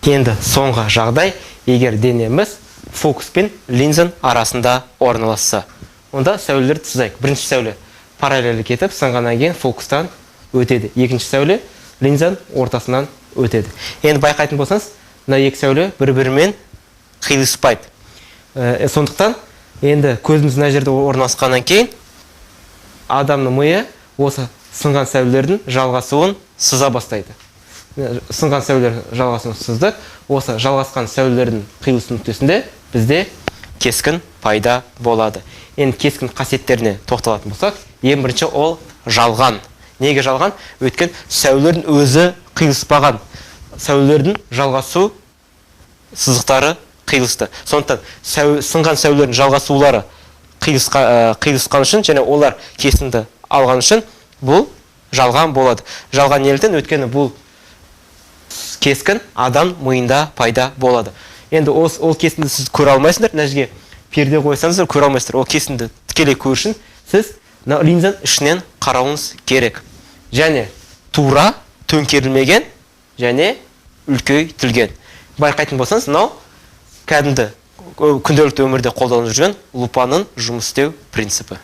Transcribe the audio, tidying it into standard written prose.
Енді соңғы жағдай, егер денеміз фокус пен линзаның арасында орналасса. Онда сәулелерді тізайық. Бірінші сәуле параллель кетіп, сынғаннан кейін фокустан өтеді. Екінші сәуле линзаның ортасынан өтеді. Енді байқайтын болсаңыз, мына екі сәуле бір-бірімен қиылыспайды. Сондықтан, енді көзіміз мына жерде орналасқаннан кейін, адамның миы осы сынған сәулелердің жалғасуын сыза бастайды. Сынған сәулелер жалғасуын сызды. Осы жалғасқан сәулелердің қиылысу нүктесінде бізде кескін пайда болады. Енді кескін қасиеттеріне тоқталатын болсақ, ең бірінші ол жалған. Неге жалған? Өйткені сәулелердің өзі қиылыспаған. Сәулелердің жалғасу сызықтары қиылысты. Сондықтан сынған сәулелердің жалғасулары қиылысқан үшін және олар кесінді алған үшін бұл жалған болады. Жалған неліктен? Өйткені бұл кескін адам миында пайда болады. Енді ол кесінді сіз көре алмайсыңдар, мына жерге перде қойсаңыздар көре алмайсыздар. Ол кесінді тікелей көру үшін сіз линзаның ішінен қарауыңыз керек. Және тура, төңкерілмеген және үлкейтілген. Байқайтын болсаңыз, мынау кәдімгі күнделікті өмірде қолданылып жүрген лупаның жұмыс істеу принципі.